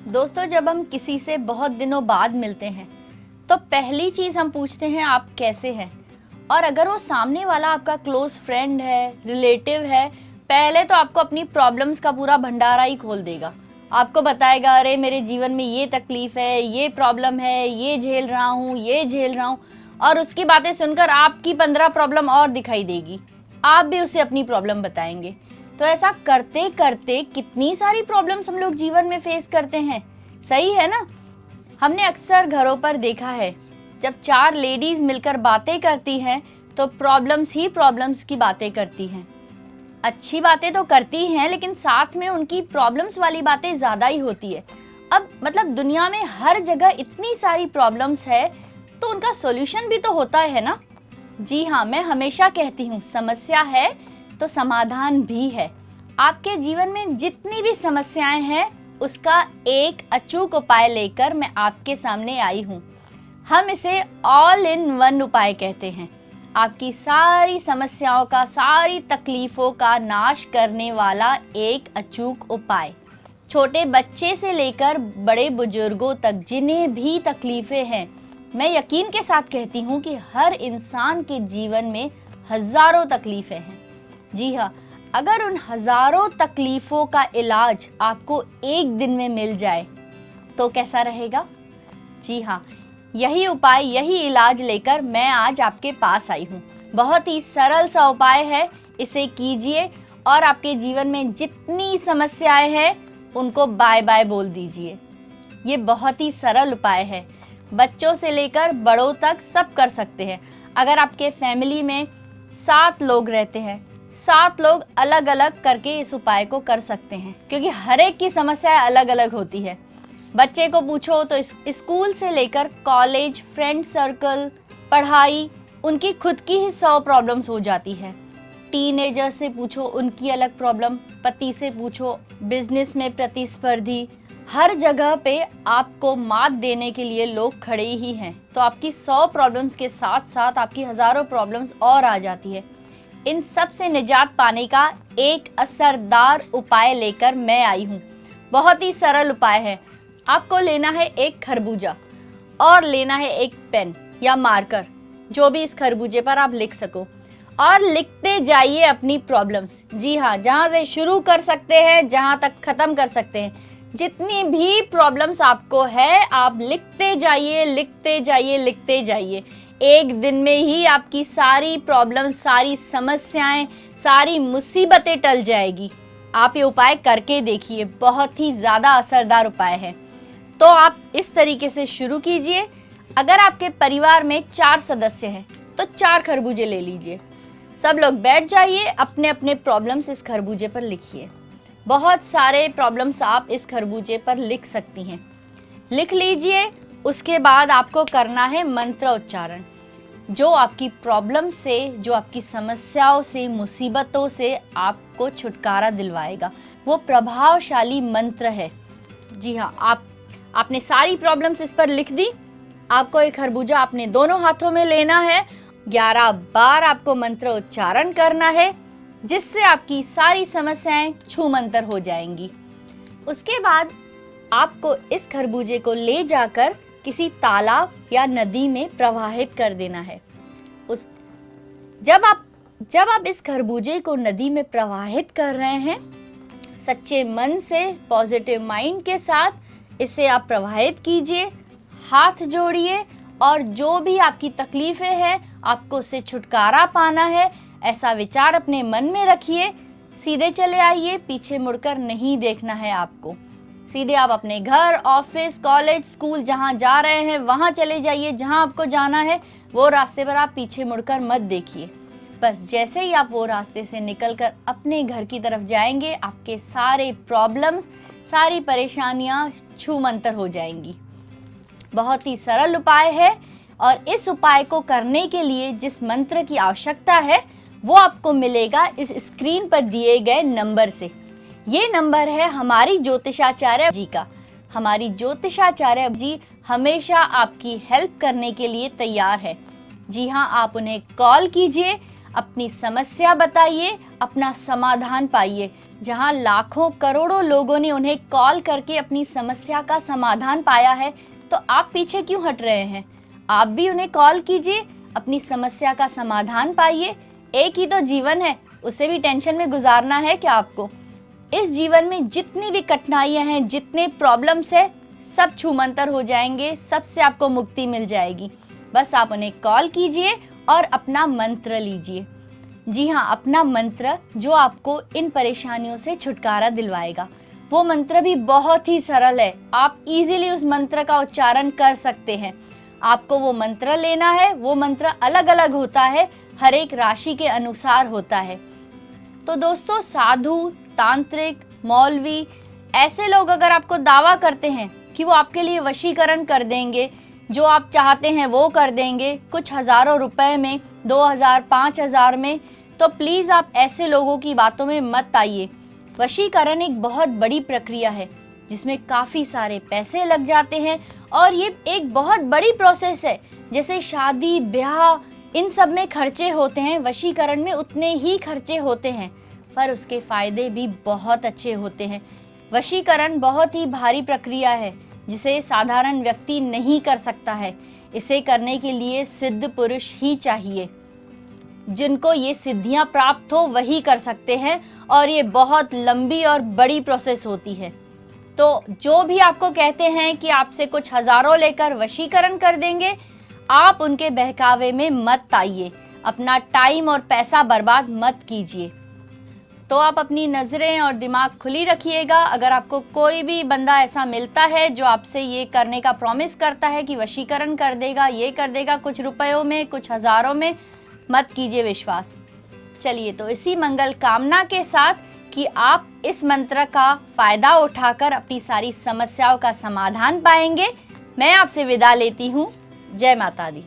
दोस्तों, जब हम किसी से बहुत दिनों बाद मिलते हैं तो पहली चीज हम पूछते हैं आप कैसे हैं। और अगर वो सामने वाला आपका क्लोज फ्रेंड है, रिलेटिव है, पहले तो आपको अपनी प्रॉब्लम्स का पूरा भंडारा ही खोल देगा। आपको बताएगा, अरे मेरे जीवन में ये तकलीफ है, ये प्रॉब्लम है, ये झेल रहा हूँ, ये झेल रहा हूँ। और उसकी बातें सुनकर आपकी 15 प्रॉब्लम और दिखाई देगी। आप भी उसे अपनी प्रॉब्लम बताएंगे। तो ऐसा करते करते कितनी सारी प्रॉब्लम्स हम लोग जीवन में फेस करते हैं, सही है ना। हमने अक्सर घरों पर देखा है, जब 4 लेडीज मिलकर बातें करती हैं तो प्रॉब्लम्स ही प्रॉब्लम्स की बातें करती हैं। अच्छी बातें तो करती हैं, लेकिन साथ में उनकी प्रॉब्लम्स वाली बातें ज़्यादा ही होती है। अब मतलब दुनिया में हर जगह इतनी सारी प्रॉब्लम्स है तो उनका सॉल्यूशन भी तो होता है ना। जी हाँ, मैं हमेशा कहती हूँ, समस्या है तो समाधान भी है। आपके जीवन में जितनी भी समस्याएं हैं उसका एक अचूक उपाय लेकर मैं आपके सामने आई हूँ। हम इसे ऑल इन वन उपाय कहते हैं। आपकी सारी समस्याओं का, सारी तकलीफों का नाश करने वाला एक अचूक उपाय। छोटे बच्चे से लेकर बड़े बुजुर्गों तक जिन्हें भी तकलीफें हैं, मैं यकीन के साथ कहती हूँ कि हर इंसान के जीवन में हजारों तकलीफें हैं। जी हाँ, अगर उन हजारों तकलीफों का इलाज आपको एक दिन में मिल जाए तो कैसा रहेगा। जी हाँ, यही उपाय, यही इलाज लेकर मैं आज आपके पास आई हूँ। बहुत ही सरल सा उपाय है, इसे कीजिए और आपके जीवन में जितनी समस्याएं हैं उनको बाय बाय बोल दीजिए। ये बहुत ही सरल उपाय है, बच्चों से लेकर बड़ों तक सब कर सकते हैं। अगर आपके फैमिली में 7 लोग रहते हैं, 7 लोग अलग अलग करके इस उपाय को कर सकते हैं, क्योंकि हर एक की समस्या अलग अलग होती है। बच्चे को पूछो तो स्कूल से लेकर कॉलेज, फ्रेंड सर्कल, पढ़ाई, उनकी खुद की ही 100 प्रॉब्लम्स हो जाती है। टीनेजर से पूछो, उनकी अलग प्रॉब्लम, पति से पूछो, बिजनेस में प्रतिस्पर्धी, हर जगह पे आपको मात देने के लिए लोग खड़े ही हैं। तो आपकी 100 प्रॉब्लम्स के साथ साथ आपकी हजारों प्रॉब्लम्स और आ जाती है। इन सब से निजात पाने का एक असरदार उपाय लेकर मैं आई हूँ। बहुत ही सरल उपाय है। आपको लेना है एक खरबूजा और लेना है एक पेन या मार्कर, जो भी इस खरबूजे पर आप लिख सको, और लिखते जाइए अपनी प्रॉब्लम्स। जी हाँ, जहाँ से शुरू कर सकते हैं जहाँ तक खत्म कर सकते हैं। जितनी भी प्रॉब्लम्स आपको है आप लिखते जाइए, लिखते जाइए, लिखते जाइए। एक दिन में ही आपकी सारी प्रॉब्लम, सारी समस्याएं, सारी मुसीबतें टल जाएगी। आप ये उपाय करके देखिए, बहुत ही ज़्यादा असरदार उपाय है। तो आप इस तरीके से शुरू कीजिए। अगर आपके परिवार में 4 सदस्य हैं तो 4 खरबूजे ले लीजिए। सब लोग बैठ जाइए, अपने अपने प्रॉब्लम्स इस खरबूजे पर लिखिए। बहुत सारे प्रॉब्लम्स आप इस खरबूजे पर लिख सकती हैं, लिख लीजिए। उसके बाद आपको करना है मंत्र उच्चारण, जो आपकी प्रॉब्लम से, जो आपकी समस्याओं से, मुसीबतों से आपको छुटकारा दिलवाएगा। वो प्रभावशाली मंत्र है। जी हाँ, आपने सारी प्रॉब्लम्स इस पर लिख दी। आपको एक खरबूजा अपने दोनों हाथों में लेना है, 11 बार आपको मंत्र उच्चारण करना है, जिससे आपकी सारी समस्याएं छूमंतर हो जाएंगी। उसके बाद आपको इस खरबूजे को ले जाकर किसी तालाब या नदी में प्रवाहित कर देना है। जब आप इस खरबूजे को नदी में प्रवाहित कर रहे हैं, सच्चे मन से, पॉजिटिव माइंड के साथ इसे आप प्रवाहित कीजिए, हाथ जोड़िए, और जो भी आपकी तकलीफें हैं, आपको उससे छुटकारा पाना है, ऐसा विचार अपने मन में रखिए। सीधे चले आइए, पीछे मुड़कर नहीं देखना है आपको। सीधे आप अपने घर, ऑफिस, कॉलेज, स्कूल जहाँ जा रहे हैं वहाँ चले जाइए। जहाँ आपको जाना है वो रास्ते पर आप पीछे मुड़कर मत देखिए। बस जैसे ही आप वो रास्ते से निकलकर अपने घर की तरफ जाएंगे, आपके सारे प्रॉब्लम्स, सारी परेशानियाँ छूमंतर हो जाएंगी। बहुत ही सरल उपाय है, और इस उपाय को करने के लिए जिस मंत्र की आवश्यकता है वो आपको मिलेगा इस स्क्रीन पर दिए गए नंबर से। ये नंबर है हमारी ज्योतिषाचार्य जी का। हमारी ज्योतिषाचार्य जी हमेशा आपकी हेल्प करने के लिए तैयार है। जी हाँ, आप उन्हें कॉल कीजिए, अपनी समस्या बताइए, अपना समाधान पाइए। जहां लाखों करोड़ों लोगों ने उन्हें कॉल करके अपनी समस्या का समाधान पाया है, तो आप पीछे क्यों हट रहे हैं? आप भी उन्हें कॉल कीजिए, अपनी समस्या का समाधान पाइए। एक ही तो जीवन है, उसे भी टेंशन में गुजारना है क्या आपको? इस जीवन में जितनी भी कठिनाइयां हैं, जितने प्रॉब्लम्स है, सब छूमंतर हो जाएंगे, सबसे आपको मुक्ति मिल जाएगी। बस आप उन्हें कॉल कीजिए और अपना मंत्र लीजिए। जी हाँ, अपना मंत्र जो आपको इन परेशानियों से छुटकारा दिलवाएगा। वो मंत्र भी बहुत ही सरल है, आप इजीली उस मंत्र का उच्चारण कर सकते हैं। आपको वो मंत्र लेना है, वो मंत्र अलग अलग होता है, हर एक राशि के अनुसार होता है। तो दोस्तों, साधु, तांत्रिक, मौलवी, ऐसे लोग अगर आपको दावा करते हैं कि वो आपके लिए वशीकरण कर देंगे, जो आप चाहते हैं वो कर देंगे, कुछ हजारों रुपए में, 2000, 5000 में, तो प्लीज आप ऐसे लोगों की बातों में मत आइए। वशीकरण एक बहुत बड़ी प्रक्रिया है जिसमें काफी सारे पैसे लग जाते हैं और ये एक बहुत बड़ी प्रोसेस है। जैसे शादी, ब्याह, इन सब में खर्चे होते हैं, वशीकरण में उतने ही खर्चे होते हैं, पर उसके फायदे भी बहुत अच्छे होते हैं। वशीकरण बहुत ही भारी प्रक्रिया है जिसे साधारण व्यक्ति नहीं कर सकता है। इसे करने के लिए सिद्ध पुरुष ही चाहिए। जिनको ये सिद्धियां प्राप्त हो वही कर सकते हैं और ये बहुत लंबी और बड़ी प्रोसेस होती है। तो जो भी आपको कहते हैं कि आपसे कुछ हजारों लेकर वशीकरण कर देंगे, आप उनके बहकावे में मत आइए, अपना टाइम और पैसा बर्बाद मत कीजिए। तो आप अपनी नज़रें और दिमाग खुली रखिएगा। अगर आपको कोई भी बंदा ऐसा मिलता है जो आपसे ये करने का प्रॉमिस करता है कि वशीकरण कर देगा, ये कर देगा, कुछ रुपयों में, कुछ हजारों में, मत कीजिए विश्वास। चलिए, तो इसी मंगल कामना के साथ कि आप इस मंत्र का फायदा उठाकर अपनी सारी समस्याओं का समाधान पाएंगे, मैं आपसे विदा लेती हूँ। जय माता दी।